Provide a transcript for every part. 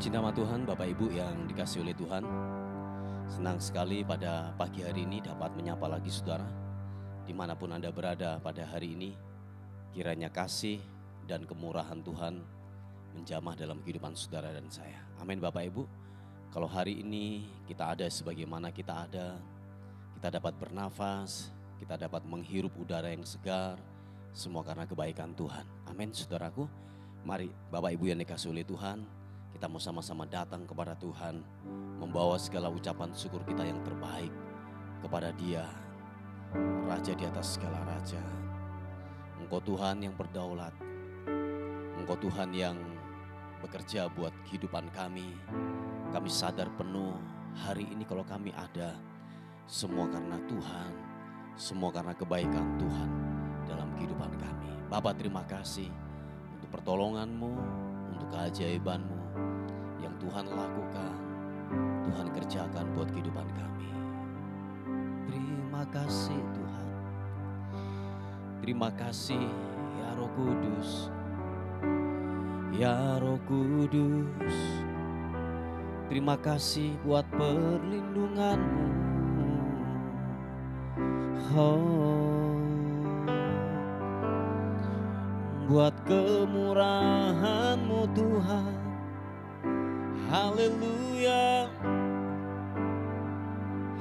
Puji nama Tuhan, Bapak Ibu yang dikasihi oleh Tuhan. Senang sekali pada pagi hari ini dapat menyapa lagi saudara. Dimanapun Anda berada pada hari ini, kiranya kasih dan kemurahan Tuhan menjamah dalam kehidupan saudara dan saya. Amin Bapak Ibu. Kalau hari ini kita ada sebagaimana kita ada, kita dapat bernafas, kita dapat menghirup udara yang segar, semua karena kebaikan Tuhan. Amin saudaraku. Mari Bapak Ibu yang dikasihi oleh Tuhan, kita mau sama-sama datang kepada Tuhan, membawa segala ucapan syukur kita yang terbaik kepada Dia, Raja di atas segala raja. Engkau Tuhan yang berdaulat, Engkau Tuhan yang bekerja buat kehidupan kami. Kami sadar penuh hari ini kalau kami ada, semua karena Tuhan, semua karena kebaikan Tuhan dalam kehidupan kami. Bapa, terima kasih untuk pertolongan-Mu, untuk keajaiban-Mu yang Tuhan lakukan, Tuhan kerjakan buat kehidupan kami. Terima kasih Tuhan. Terima kasih ya Roh Kudus. Ya Roh Kudus, terima kasih buat perlindungan-Mu. Buat kemurahan-Mu Tuhan. Haleluya,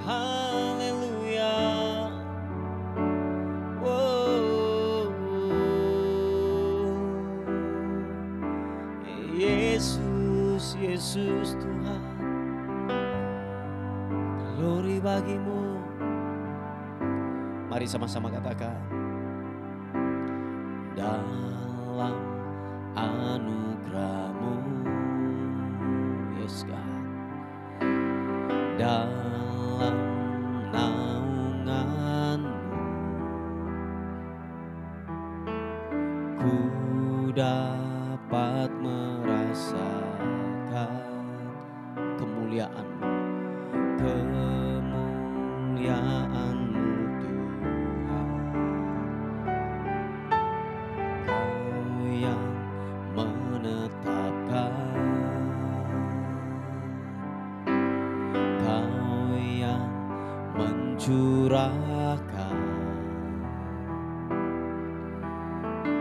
haleluya. Oh, Yesus, Yesus Tuhan, glory bagi-Mu. Mari sama-sama katakan, dalam anugerah-Mu, yes God, dalam naungan-Mu, ku dapat merasakan kemuliaan-Mu, kemuliaan-Mu Tuhan. Kau yang menetapkan, Kau yang mencurahkan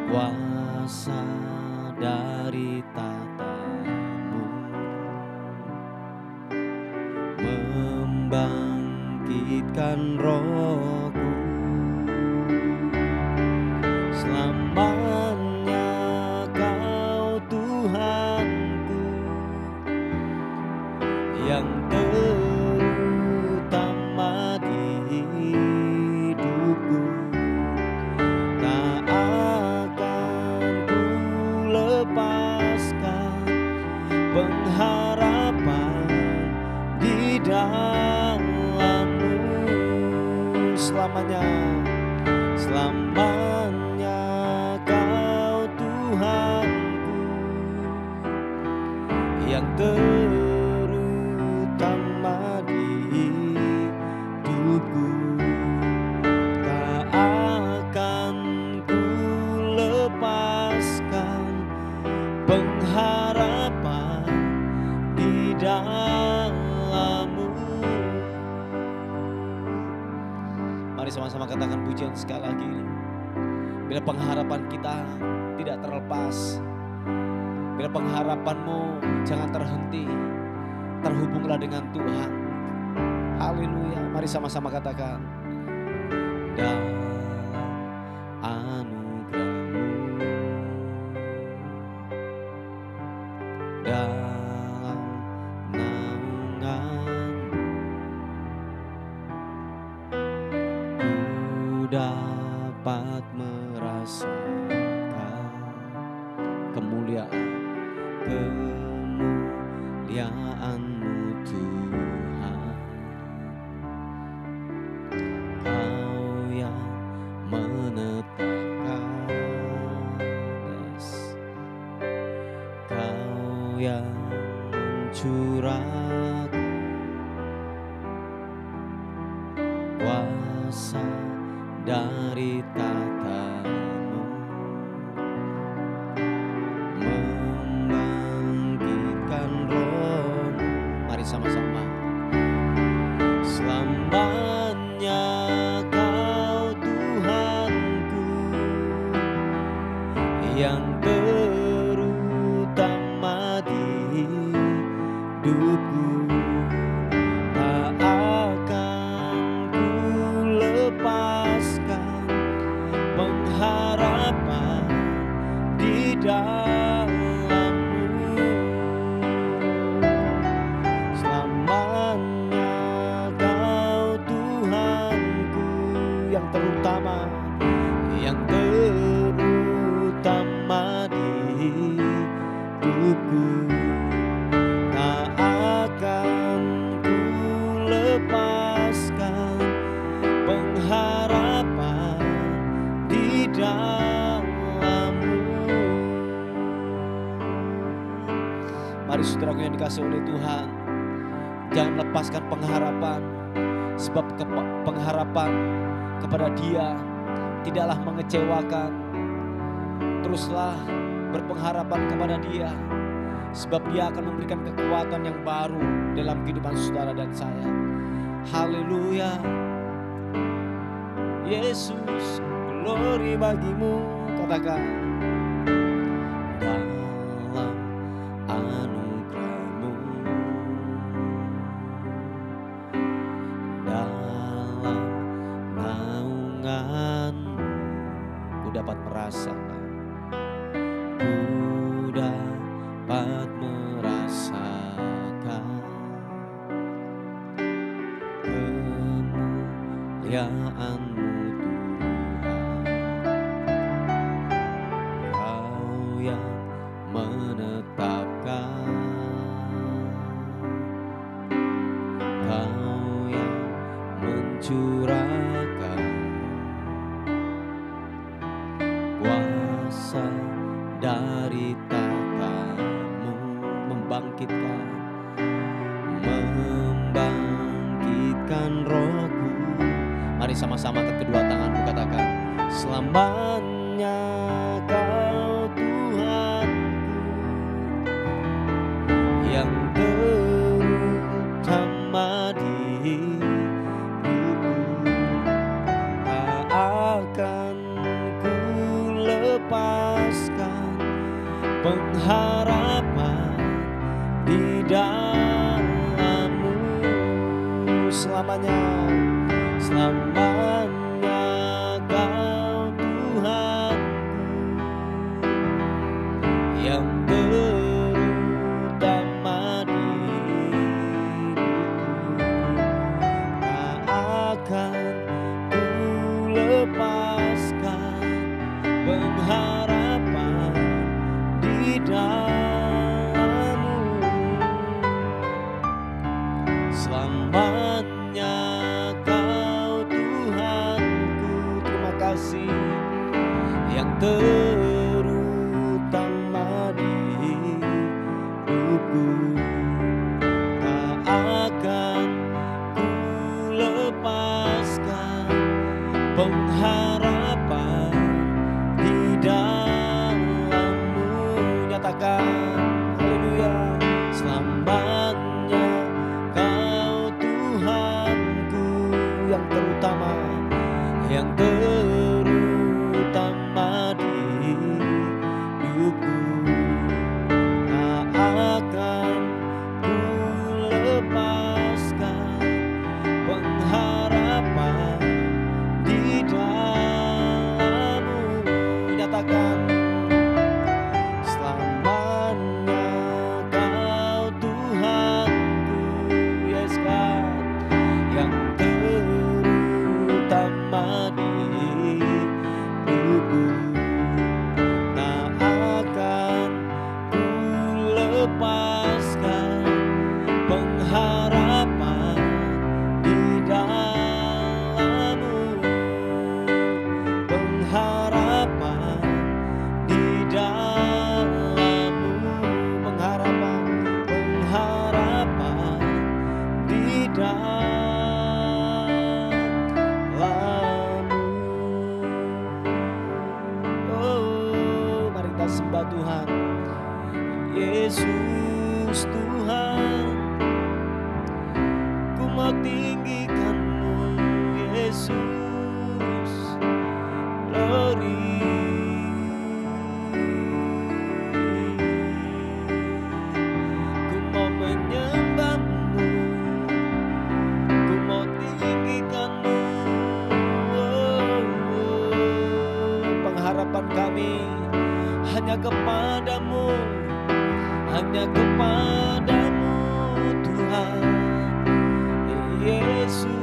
kuasa dari tata-Mu, membangkitkan rohku. Selamanya Kau Tuhanku, yang terutama di hidupku. Tak akan ku lepaskan pengharapan di dalam-Mu. Selamanya, selamanya Kau Tuhanku, yang terutama di hidupku. Tak akan ku lepaskan pengharapan di dalam-Mu. Mari sama-sama katakan pujian sekali lagi. Bila pengharapan kita tidak terlepas, bila pengharapan-Mu jangan terhenti, terhubunglah dengan Tuhan. Haleluya. Mari sama-sama katakan, dalam anugerah-Mu, dalam naungan-Mu, ku dapat merasakan kemuliaan, kemuliaan-Mu Tuhan. Kau yang menetapkan, yes. Kau yang mencurahkan kuasa dari tata-Mu, membangkitkan roh yang terutama di hidupku. Tak akan ku lepaskan pengharapan di dalam-Mu. Mari saudaraku yang dikasihi oleh Tuhan, jangan lepaskan pengharapan, sebab pengharapan kepada Dia tidaklah mengecewakan. Teruslah berpengharapan kepada Dia, sebab Dia akan memberikan kekuatan yang baru dalam kehidupan saudara dan saya. Haleluya. Yesus, glory bagimu. Katakan, dalam anugerah-Mu, dalam naungan-Mu, ku dapat merasakan, ku dapat merasakan kemuliaan-Mu Tuhan. Kau yang menetapkan, Kau yang mencurahkan kuasa dari tahta-Mu, membangkitkan Roh-Ku. Mari sama-sama angkat kedua tanganmu, katakan, selamanya Kau Tuhanku, yang terutama di hidupku. Tak akan ku lepaskan pengharapan di dalam-Mu. Selamanya, selamanya Kau Tuhanku, yang terutama di hidupku. Tak akan ku lepaskan pengharapan di dalam-Mu. Selamanya Kau Tuhanku, terima kasih, yang terutama di hidupku. Tak akan ku lepaskan pengharapan di dalam-Mu. Nyatakan, haleluya, selamanya Kau Tuhanku, yang terutama di hidupku. Tak akan ku lepaskan pengharapan di dalam-Mu. Nyatakan, selamanya Kau Tuhanku, yes God, yang terutama di hidupku. Tak akan ku lepaskan pengharapan di dalam-Mu. Pengharapan di dalam-Mu. Pengharapan di dalam-Mu. Oh, mari kita sembah Tuhan. Yesus Tuhan, ku mau tinggikan-Mu, Yesus, glory. Ku mau menyembah-Mu, ku mau tinggikan-Mu. Pengharapan kami hanya kepadamu, hanya kepadamu Tuhan Yesus.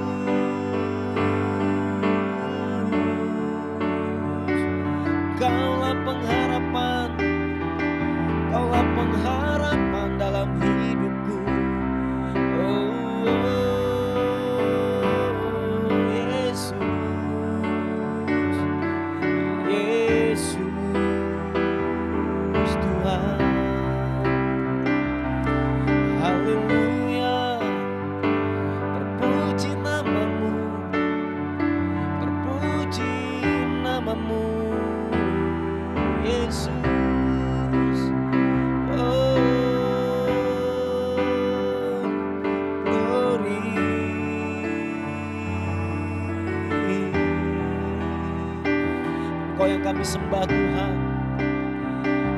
Yesus. Oh, glory. Engkau yang kami sembah Tuhan,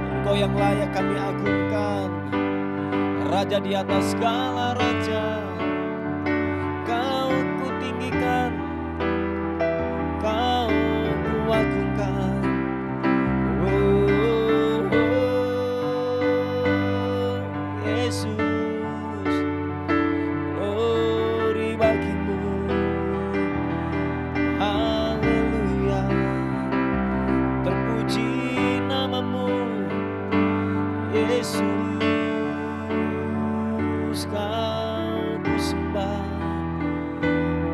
Engkau yang layak kami agungkan, Raja di atas segala raja. Kau kutinggikan, Kau kuagungkan. Oh, Yesus, glory bagimu. Haleluya, terpuji namamu, Yesus. Kau ku sembah,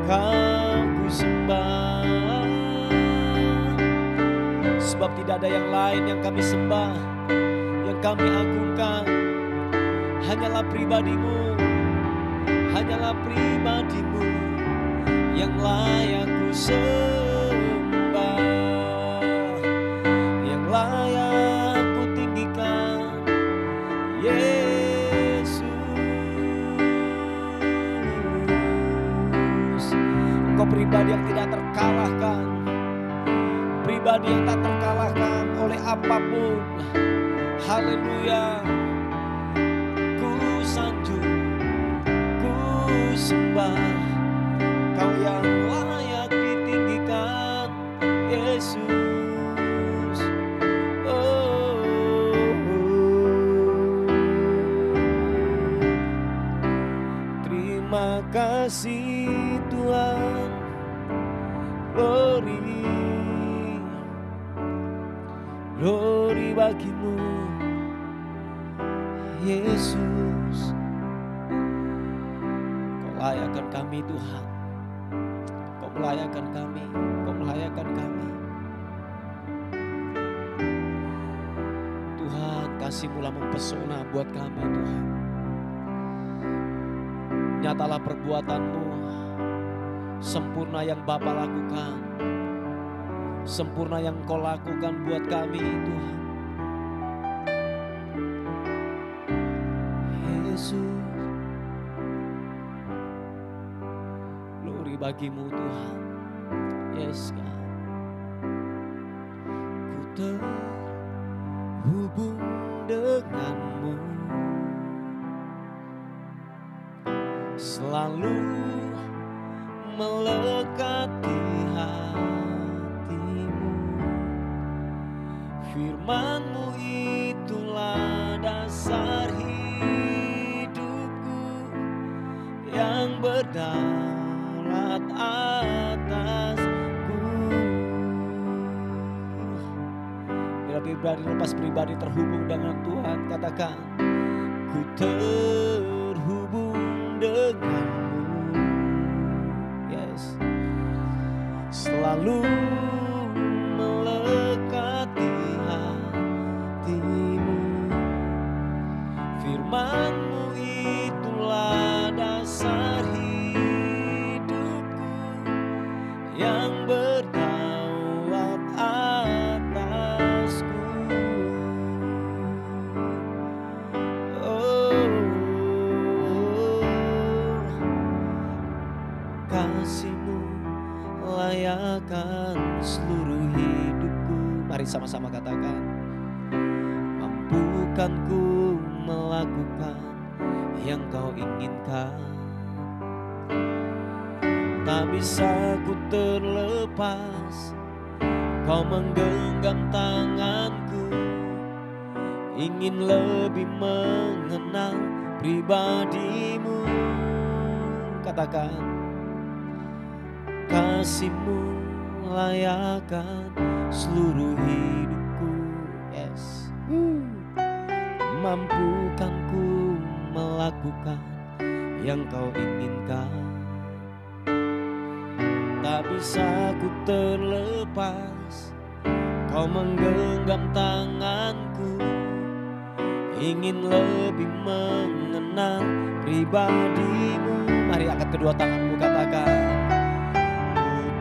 Kau ku sembah. Sebab tidak ada yang lain yang kami sembah, yang kami agungkan. Hanyalah pribadimu, hanyalah pribadimu yang layak ku sembah, yang layak ku tinggikan. Engkau pribadi yang tidak terkalahkan, pribadi yang tak terkalahkan oleh apapun. Haleluya, ku sanjung, ku sembah. Kau yang layak ditinggikan, Yesus. Oh, terima kasih Tuhan. Glory, glory bagimu, Yesus. Kau layakkan kami Tuhan, Kau melayakkan kami, Kau melayakkan kami. Tuhan, kasih-Mu lah mempesona buat kami Tuhan. Nyatalah perbuatan-Mu, sempurna yang Bapa lakukan, sempurna yang Kau lakukan buat kami Tuhan. Yesus, glory bagimu Tuhan. Yes God. Ku terhubung denganmu, selalu melekat di hatimu. Firman-Mu itulah dasar hidupku yang berdaulat atasku. Bila pribadi lepas pribadi terhubung dengan Tuhan, katakan, ku terhubung denganmu. Yes, selalu melekat di hatimu. Firman-Mu itulah dasar hidupku yang berdaulat atasku. Oh, kasih-Mu layakkan seluruh hidupku. Mari sama-sama katakan, mampukan ku melakukan yang Kau inginkan. Tak bisa ku terlepas, Kau menggenggam tanganku. Ingin lebih mengenal pribadi-Mu. Katakan, kasih-Mu layakkan seluruh hidupku. Yes. Mampukan ku melakukan yang Kau inginkan. Tak bisa ku terlepas, Kau menggenggam tanganku. Ingin lebih mengenal pribadi-Mu. Mari angkat kedua tanganmu, katakan,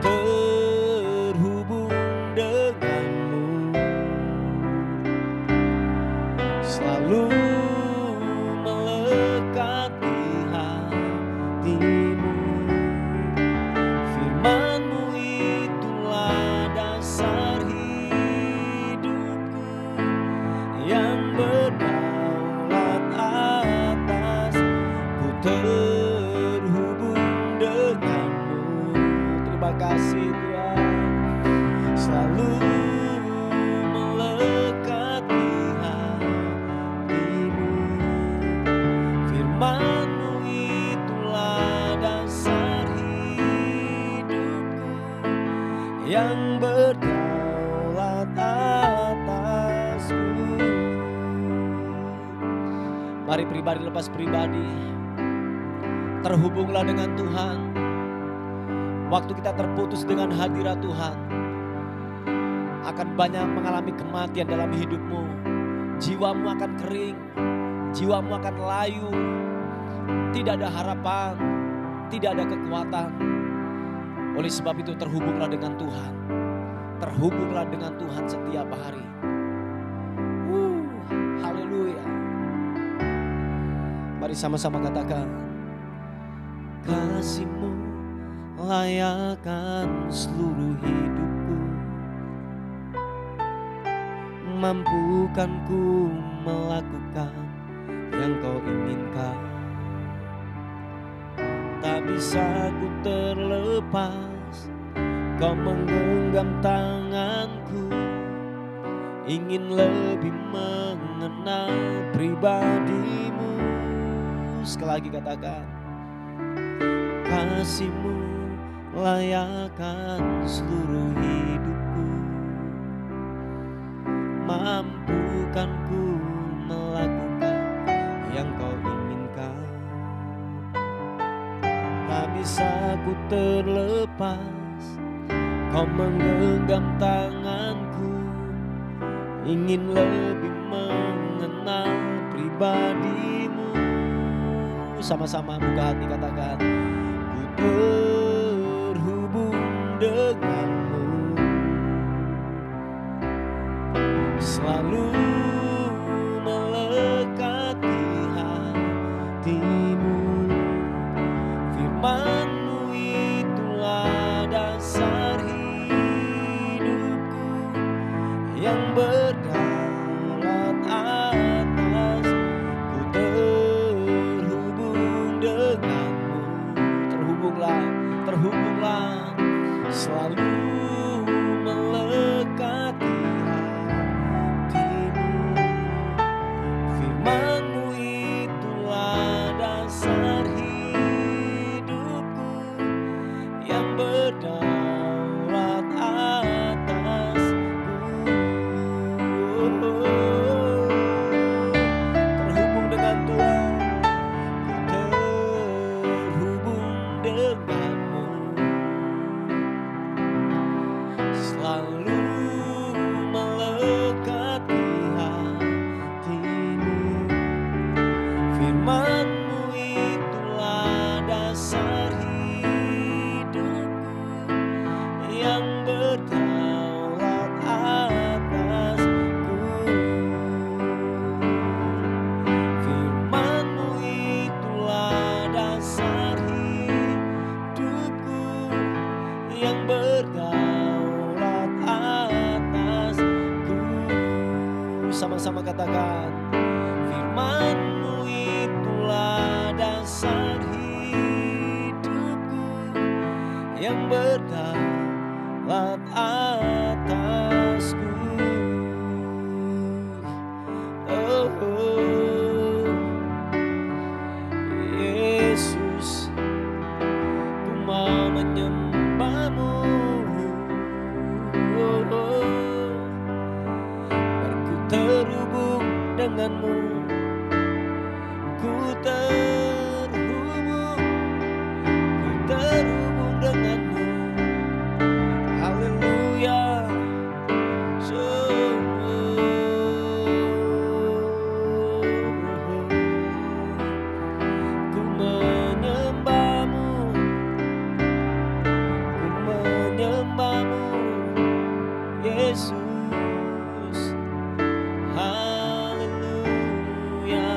ku terhubung denganmu. yang berdaulat atasku. Mari pribadi lepas pribadi, terhubunglah dengan Tuhan. Waktu kita terputus dengan hadirat Tuhan, akan banyak mengalami kematian dalam hidupmu. Jiwamu akan kering, jiwamu akan layu, tidak ada harapan, tidak ada kekuatan. Oleh sebab itu terhubunglah dengan Tuhan. Terhubunglah dengan Tuhan setiap hari. Haleluya. Mari sama-sama katakan, kasih-Mu layakkan seluruh hidupku. Mampukan ku melakukan yang Kau inginkan. Tak bisa ku terlepas, Kau menggenggam tanganku. Ingin lebih mengenal pribadi-Mu. Sekali lagi katakan, kasih-Mu layakkan seluruh hidupku. Mampukan ku melakukan yang Kau inginkan. Tak bisa ku terlepas, Kau menggenggam tanganku. Ingin lebih mengenal pribadi-Mu. Sama-sama buka hati katakan, ku terhubung denganmu. Selalu melekati hatimu. Firman-Mu itulah dasar hidupku, yang berdaulat atas. Ku terhubung denganmu. Terhubunglah, selalu melekati hatimu. Firman-Mu itulah dasar hidupku, yang berdaulat atasku. Terhubung dengan Tuhan, terhubung denganmu. Selalu melekati hatimu. Firman-Mu itulah dasar hidupku, yang berdaulat atasku. Firman-Mu itulah dasar hidupku, yang berdaulat atasku. Sama-sama katakan, firman-Mu itulah dasar hidupku, yang berdaulat atasku. Oh, Yesus, ku mau menyembah-Mu. Ku terhubung denganmu. Ku terhubung denganmu. Haleluya. Ku menyembah-Mu. Ku menyembah-Mu, Yesus. Haleluya.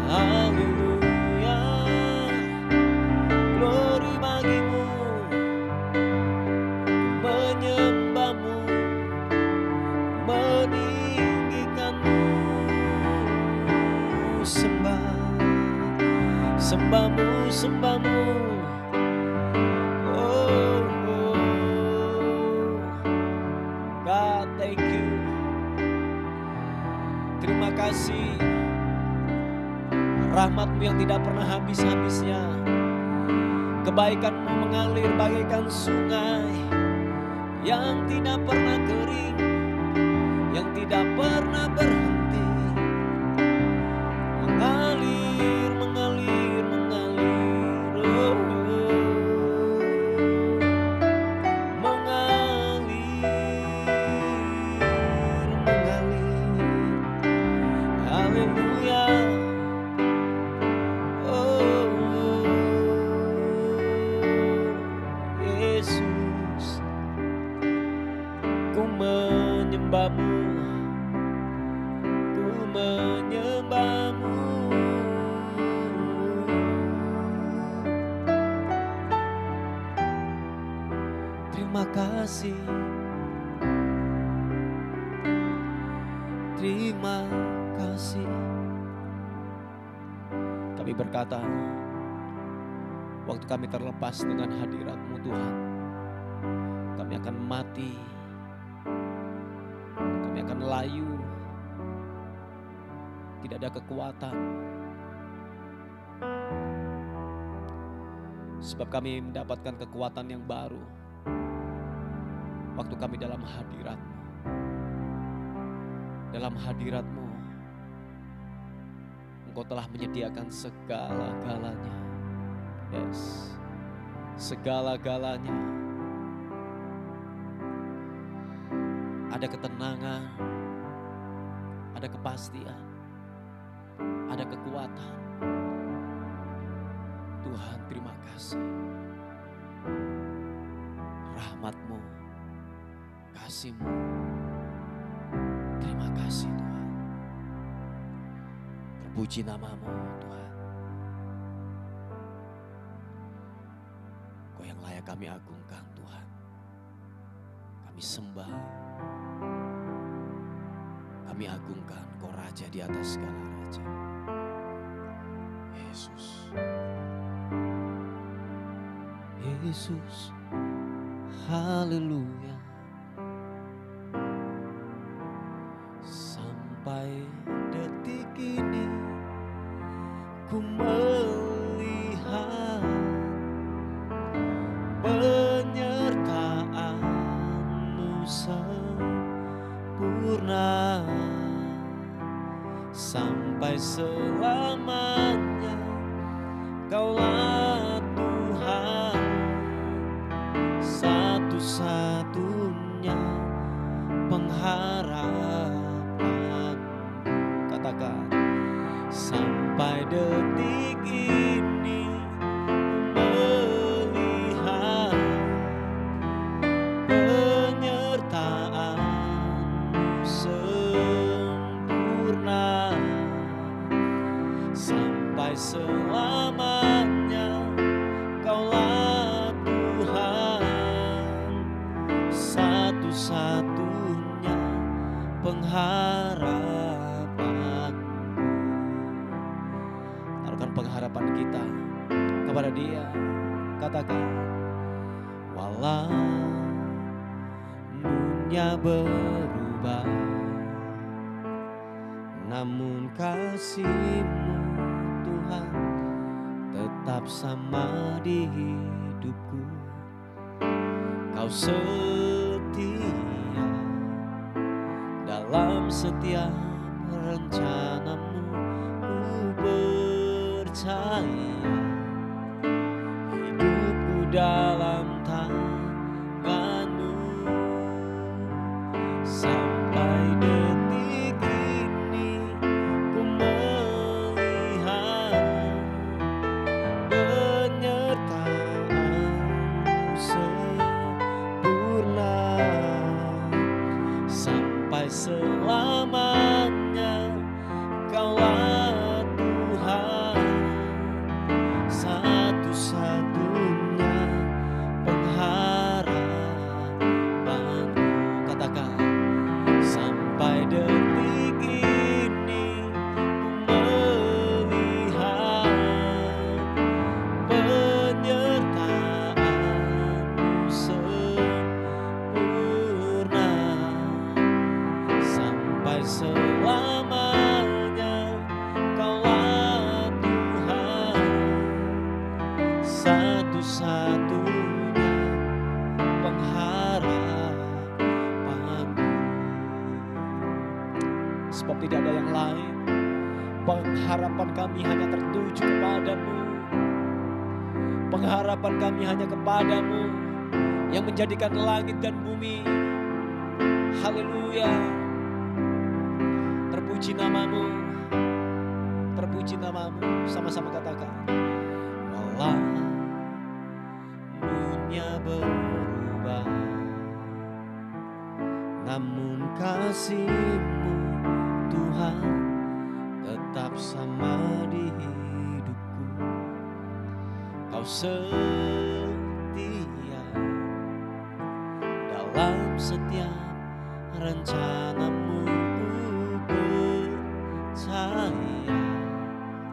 Haleluya. Glory bagi-Mu. Ku menyembah-Mu, meninggikan-Mu. Sembah-Mu, sembah-Mu. Oh, God, thank you. Terima kasih. Rahmat-Mu yang tidak pernah habis-habisnya. Kebaikan-Mu mengalir bagaikan sungai yang tidak pernah kering, yang tidak pernah berhenti, mengalir, mengalir, mengalir, oh, mengalir, haleluya, oh, Yesus, ku menyembahmu, ku menyembahmu. Terima kasih, terima kasih. Kami berkata, waktu kami terlepas dengan hadirat-Mu Tuhan, kami akan mati, kami akan layu, tidak ada kekuatan. Sebab kami mendapatkan kekuatan yang baru waktu kami dalam hadirat-Mu. Dalam hadirat-Mu, Engkau telah menyediakan segala-galanya. Yes, segala-galanya. Ada ketenangan, ada kepastian, ada kekuatan. Tuhan, terima kasih. Rahmat-Mu, kasih-Mu, terima kasih Tuhan. Terpuji nama-Mu Tuhan. Kau yang layak kami agungkan Tuhan. Kami sembah, kami agungkan Kau Raja di atas segala raja. Yesus, Yesus, haleluya. Sampai detik ini ku melihat penyertaan-Mu sempurna. Sampai selamanya Kaulah Tuhan, satu-satunya pengharapan. Katakan, sampai detik ini melihat penyertaan-Mu sempurna. Sampai selamanya Kaulah Tuhan, satu-satunya pengharapan. Taruhkan pengharapan kita kepada Dia. Katakan, walau dunia berubah, namun kasih-Mu Tuhan tetap sama di hidupku. Kau setia dalam setiap rencana-Mu, ku percaya hidupku dalam tangan-Mu. Sampai detik ini ku melihat penyertaan-Mu sempurna. Sampai selamanya Kaulah Tuhan, sebab tidak ada yang lain. Pengharapan kami hanya tertuju kepadamu. Pengharapan kami hanya kepadamu yang menjadikan langit dan bumi. Haleluya. Terpuji namamu. Terpuji namamu. Sama-sama katakan. Walaupun berubah, namun kasih-Mu Tuhan tetap sama di hidupku. Kau setia dalam setiap rencana-Mu, ku percaya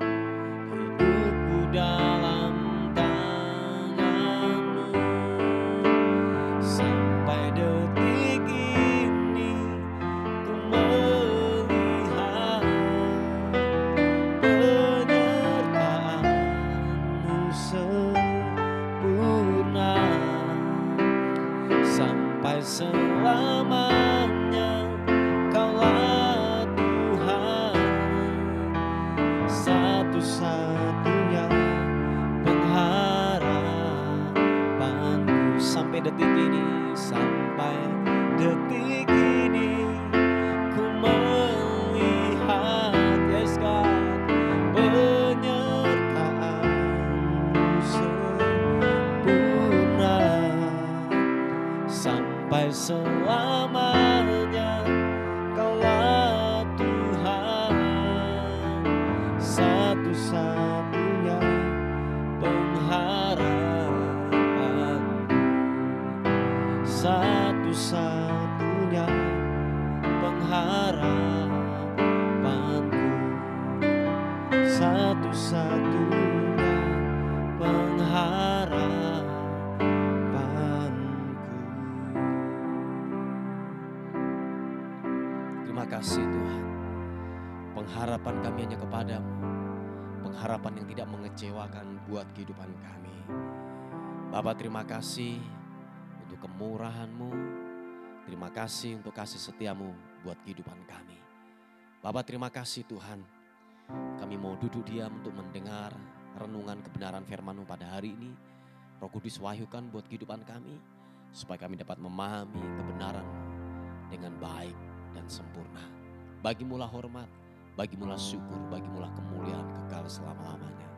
hidupku dalam tangan-Mu. Sampai detik ini ku melihat penyertaan-Mu sempurna. Sampai selamanya Kaulah Tuhan, satu-satunya pengharapanku. Sampai detik ini, sampai detik ini ku melihat, yes God, penyertaan-Mu sempurna. Sampai selamanya Kaulah Tuhan, satu-satunya pengharapanku. Satu-satunya pengharapanku. Satu-satunya pengharapanku. Terima kasih Tuhan. Pengharapan kami hanya kepadamu. Pengharapan yang tidak mengecewakan buat kehidupan kami. Bapa, terima kasih untuk kemurahan-Mu. Terima kasih untuk kasih setia-Mu buat kehidupan kami. Bapa, terima kasih Tuhan. Kami mau duduk diam untuk mendengar renungan kebenaran firman-Mu pada hari ini. Roh Kudus wahyukan buat kehidupan kami, supaya kami dapat memahami kebenaran-Mu dengan baik dan sempurna. Bagimulah hormat, bagimulah syukur, bagimulah kemuliaan kekal selama-lamanya.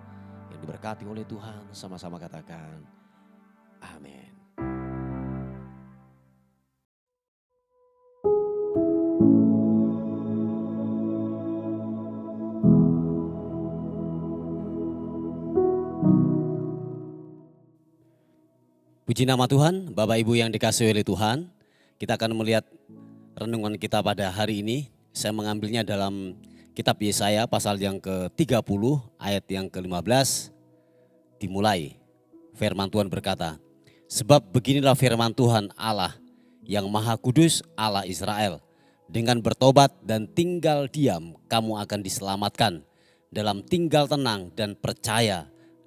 Yang diberkati oleh Tuhan, sama-sama katakan amin. Puji nama Tuhan, Bapak Ibu yang dikasihi oleh Tuhan. Kita akan melihat renungan kita pada hari ini. Saya mengambilnya dalam kitab Yesaya pasal yang ke-30 ayat yang ke-15. Dimulai, firman Tuhan berkata, sebab beginilah firman Tuhan Allah yang Maha Kudus, Allah Israel. Dengan bertobat dan tinggal diam kamu akan diselamatkan. Dalam tinggal tenang dan percaya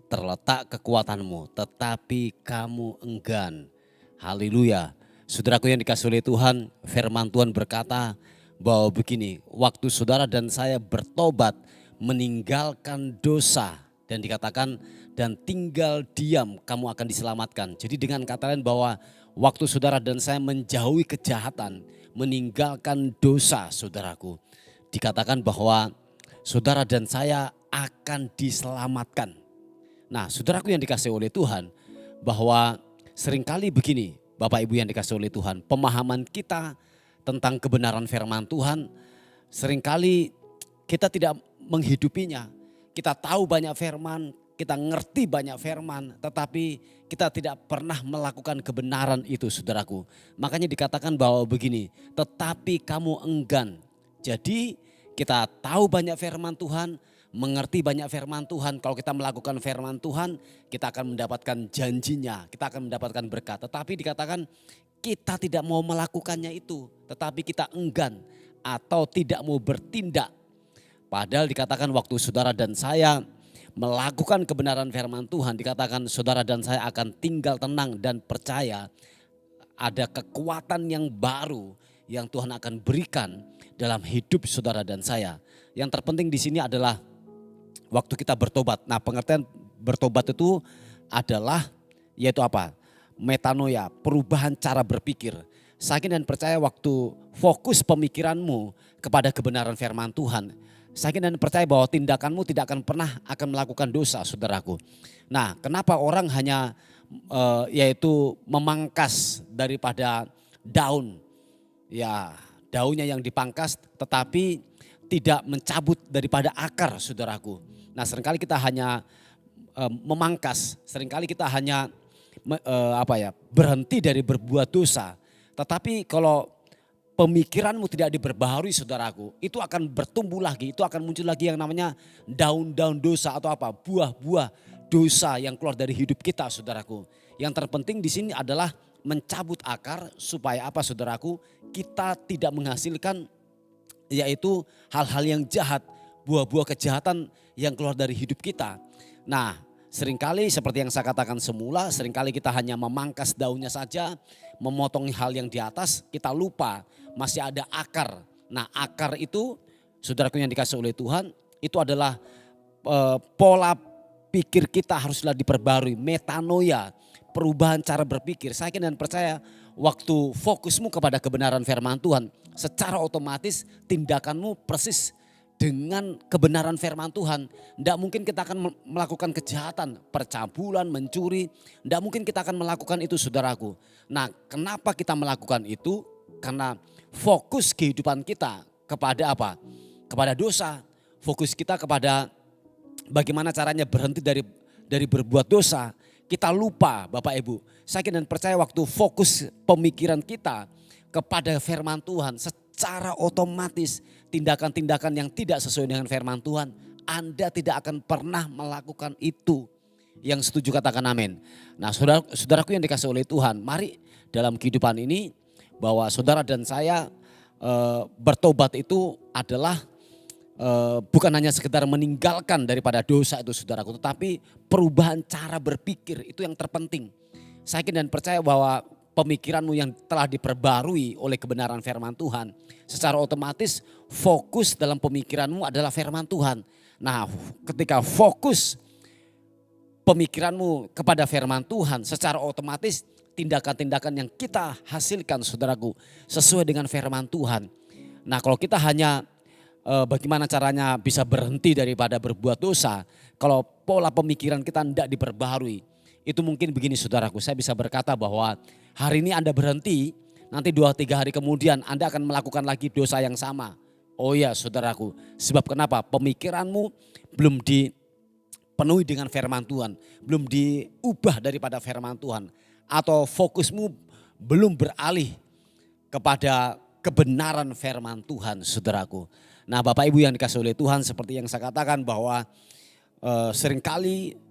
terletak kekuatanmu, tetapi kamu enggan. Haleluya. Saudaraku yang dikasihi oleh Tuhan, firman Tuhan berkata bahwa begini, waktu saudara dan saya bertobat, meninggalkan dosa, dan dikatakan dan tinggal diam kamu akan diselamatkan. Jadi dengan kata lain bahwa waktu saudara dan saya menjauhi kejahatan, meninggalkan dosa saudaraku, dikatakan bahwa saudara dan saya akan diselamatkan. Nah, saudaraku yang dikasihi oleh Tuhan, bahwa seringkali begini, Bapak Ibu yang dikasihi oleh Tuhan, pemahaman kita tentang kebenaran firman Tuhan, seringkali kita tidak menghidupinya. Kita tahu banyak firman, kita ngerti banyak firman, tetapi kita tidak pernah melakukan kebenaran itu, saudaraku. Makanya dikatakan bahwa begini, tetapi kamu enggan. Jadi kita tahu banyak firman Tuhan, mengerti banyak firman Tuhan. Kalau kita melakukan firman Tuhan, kita akan mendapatkan janjinya, kita akan mendapatkan berkat. Tetapi dikatakan kita tidak mau melakukannya itu, tetapi kita enggan atau tidak mau bertindak. Padahal dikatakan waktu saudara dan saya melakukan kebenaran firman Tuhan, dikatakan saudara dan saya akan tinggal tenang dan percaya ada kekuatan yang baru yang Tuhan akan berikan dalam hidup saudara dan saya. Yang terpenting di sini adalah waktu kita bertobat. Nah, pengertian bertobat itu adalah yaitu apa? Metanoia, perubahan cara berpikir. Saya yakin dan percaya waktu fokus pemikiranmu kepada kebenaran firman Tuhan, saya yakin dan percaya bahwa tindakanmu tidak akan pernah akan melakukan dosa, saudaraku. Nah, kenapa orang hanya yaitu memangkas daripada daun, ya daunnya yang dipangkas tetapi tidak mencabut daripada akar, saudaraku. Nah, seringkali kita hanya memangkas, seringkali kita hanya berhenti dari berbuat dosa. Tetapi kalau pemikiranmu tidak diperbaharui, saudaraku, itu akan bertumbuh lagi, itu akan muncul lagi yang namanya daun-daun dosa atau buah-buah dosa yang keluar dari hidup kita, saudaraku. Yang terpenting di sini adalah mencabut akar supaya apa, saudaraku? Kita tidak menghasilkan yaitu hal-hal yang jahat, buah-buah kejahatan yang keluar dari hidup kita. Nah, seringkali seperti yang saya katakan semula, seringkali kita hanya memangkas daunnya saja, memotong hal yang di atas, kita lupa masih ada akar. Nah, akar itu, saudaraku yang dikasih oleh Tuhan, itu adalah pola pikir kita haruslah diperbarui, metanoia, perubahan cara berpikir. Saya yakin dan percaya waktu fokusmu kepada kebenaran firman Tuhan, secara otomatis tindakanmu persis dengan kebenaran firman Tuhan. Tidak mungkin kita akan melakukan kejahatan, percabulan, mencuri. Tidak mungkin kita akan melakukan itu, saudaraku. Nah, kenapa kita melakukan itu? Karena fokus kehidupan kita kepada apa? Kepada dosa. Fokus kita kepada bagaimana caranya berhenti dari berbuat dosa. Kita lupa, Bapak Ibu. Saya yakin dan percaya waktu fokus pemikiran kita kepada firman Tuhan, secara otomatis tindakan-tindakan yang tidak sesuai dengan firman Tuhan, Anda tidak akan pernah melakukan itu. Yang setuju katakan amin. Nah, saudaraku yang dikasih oleh Tuhan, mari dalam kehidupan ini bahwa saudara dan saya bertobat itu adalah bukan hanya sekedar meninggalkan daripada dosa itu, saudaraku, tetapi perubahan cara berpikir itu yang terpenting. Saya yakin dan percaya bahwa pemikiranmu yang telah diperbarui oleh kebenaran firman Tuhan, secara otomatis fokus dalam pemikiranmu adalah firman Tuhan. Nah, ketika fokus pemikiranmu kepada firman Tuhan, secara otomatis tindakan-tindakan yang kita hasilkan, saudaraku, sesuai dengan firman Tuhan. Nah, kalau kita hanya bagaimana caranya bisa berhenti daripada berbuat dosa, kalau pola pemikiran kita tidak diperbarui, itu mungkin begini, saudaraku, saya bisa berkata bahwa hari ini Anda berhenti, nanti 2-3 hari kemudian Anda akan melakukan lagi dosa yang sama. Oh ya, saudaraku, sebab kenapa? Pemikiranmu belum dipenuhi dengan firman Tuhan, belum diubah daripada firman Tuhan, atau fokusmu belum beralih kepada kebenaran firman Tuhan, saudaraku. Nah, Bapak Ibu yang dikasih oleh Tuhan, seperti yang saya katakan bahwa seringkali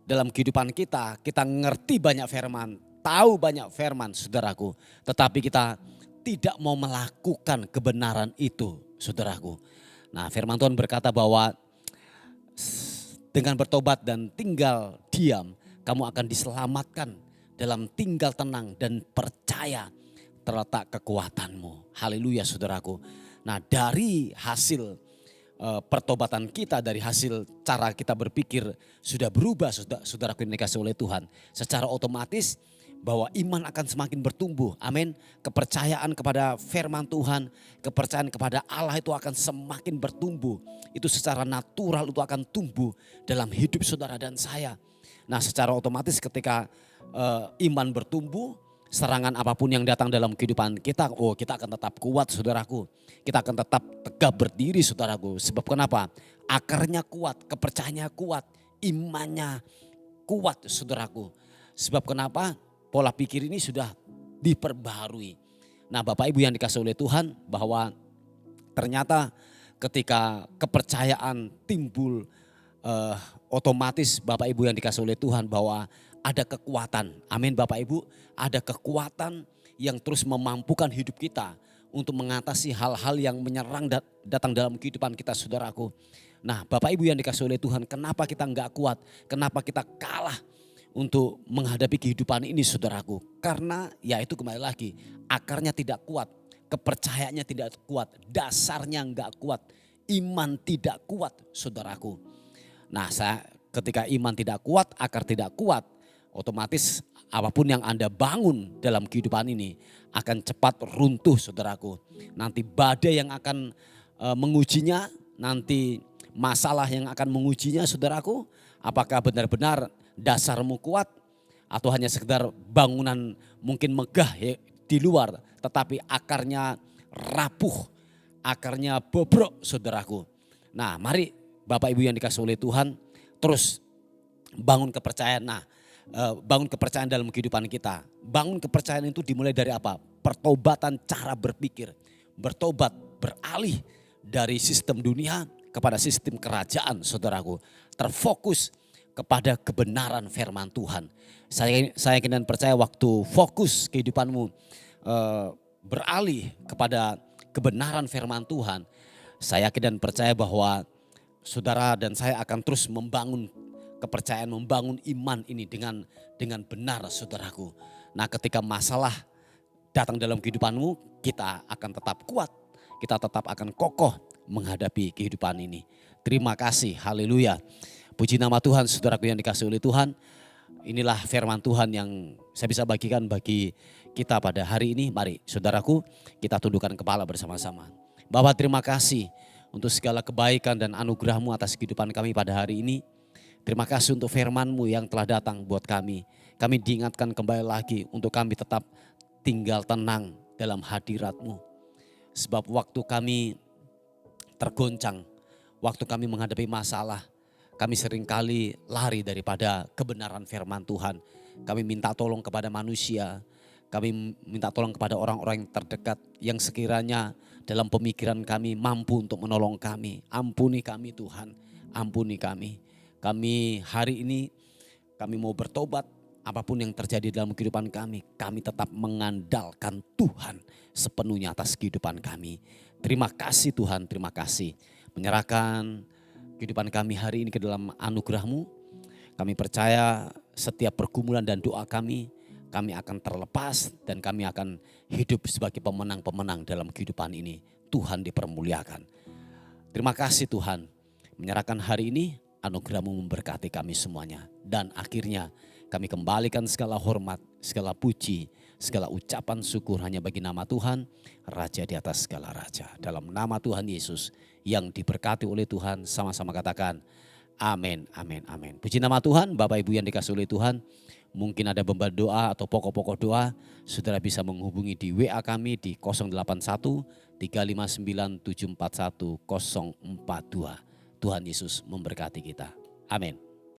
dalam kehidupan kita ngerti banyak firman, tahu banyak firman, saudaraku. Tetapi kita tidak mau melakukan kebenaran itu, saudaraku. Nah, firman Tuhan berkata bahwa dengan bertobat dan tinggal diam, kamu akan diselamatkan dalam tinggal tenang dan percaya terletak kekuatanmu. Haleluya, saudaraku. Nah, dari hasil pertobatan kita, dari hasil cara kita berpikir sudah berubah, saudaraku yang dikasih oleh Tuhan. Secara otomatis bahwa iman akan semakin bertumbuh. Amin. Kepercayaan kepada firman Tuhan, kepercayaan kepada Allah itu akan semakin bertumbuh. Itu secara natural itu akan tumbuh dalam hidup saudara dan saya. Nah, secara otomatis ketika iman bertumbuh, serangan apapun yang datang dalam kehidupan kita, kita akan tetap kuat, saudaraku. Kita akan tetap tegap berdiri, saudaraku. Sebab kenapa? Akarnya kuat, kepercayaannya kuat, imannya kuat, saudaraku. Sebab kenapa? Pola pikir ini sudah diperbaharui. Nah, Bapak Ibu yang dikasih oleh Tuhan, bahwa ternyata ketika kepercayaan timbul, otomatis Bapak Ibu yang dikasih oleh Tuhan bahwa ada kekuatan. Amin, Bapak Ibu. Ada kekuatan yang terus memampukan hidup kita untuk mengatasi hal-hal yang menyerang datang dalam kehidupan kita, saudaraku. Nah, Bapak Ibu yang dikasih oleh Tuhan, kenapa kita enggak kuat? Kenapa kita kalah untuk menghadapi kehidupan ini, saudaraku? Karena ya itu kembali lagi, akarnya tidak kuat, kepercayaannya tidak kuat, dasarnya enggak kuat, iman tidak kuat saudaraku. Nah ketika iman tidak kuat, akar tidak kuat, otomatis apapun yang Anda bangun dalam kehidupan ini akan cepat runtuh saudaraku. Nanti badai yang akan mengujinya, nanti masalah yang akan mengujinya saudaraku. Apakah benar-benar dasarmu kuat atau hanya sekedar bangunan mungkin megah ya, di luar tetapi akarnya rapuh, akarnya bobrok saudaraku. Nah mari Bapak Ibu yang dikasihi oleh Tuhan terus bangun kepercayaan. Nah bangun kepercayaan dalam kehidupan kita. Bangun kepercayaan itu dimulai dari apa? Pertobatan cara berpikir. Bertobat, beralih dari sistem dunia kepada sistem kerajaan saudaraku. Terfokus kepada kebenaran firman Tuhan. Saya yakin dan percaya waktu fokus kehidupanmu beralih kepada kebenaran firman Tuhan. Saya yakin dan percaya bahwa saudara dan saya akan terus membangun kepercayaan, membangun iman ini dengan benar saudaraku. Nah ketika masalah datang dalam kehidupanmu, kita akan tetap kuat. Kita tetap akan kokoh menghadapi kehidupan ini. Terima kasih, haleluya. Puji nama Tuhan saudaraku yang dikasihi oleh Tuhan. Inilah firman Tuhan yang saya bisa bagikan bagi kita pada hari ini. Mari saudaraku kita tundukkan kepala bersama-sama. Bapa terima kasih untuk segala kebaikan dan anugerah-Mu atas kehidupan kami pada hari ini. Terima kasih untuk firman-Mu yang telah datang buat kami. Kami diingatkan kembali lagi untuk kami tetap tinggal tenang dalam hadirat-Mu. Sebab waktu kami tergoncang, waktu kami menghadapi masalah, kami seringkali lari daripada kebenaran firman Tuhan. Kami minta tolong kepada manusia, kami minta tolong kepada orang-orang yang terdekat yang sekiranya dalam pemikiran kami mampu untuk menolong kami. Ampuni kami Tuhan, ampuni kami. Kami hari ini kami mau bertobat, apapun yang terjadi dalam kehidupan kami tetap mengandalkan Tuhan sepenuhnya atas kehidupan kami. Terima kasih Tuhan, terima kasih. Menyerahkan kehidupan kami hari ini ke dalam anugerah-Mu. Kami percaya setiap pergumulan dan doa kami akan terlepas dan kami akan hidup sebagai pemenang-pemenang dalam kehidupan ini. Tuhan dipermuliakan. Terima kasih Tuhan, menyerahkan hari ini. Anugerah-Mu memberkati kami semuanya. Dan akhirnya kami kembalikan segala hormat, segala puji, segala ucapan syukur hanya bagi nama Tuhan, Raja di atas segala raja. Dalam nama Tuhan Yesus yang diberkati oleh Tuhan, sama-sama katakan amin, amin, amin. Puji nama Tuhan, Bapak Ibu yang dikasihi oleh Tuhan. Mungkin ada beban doa atau pokok-pokok doa, saudara bisa menghubungi di WA kami di 081 359 741 042. Tuhan Yesus memberkati kita. Amin.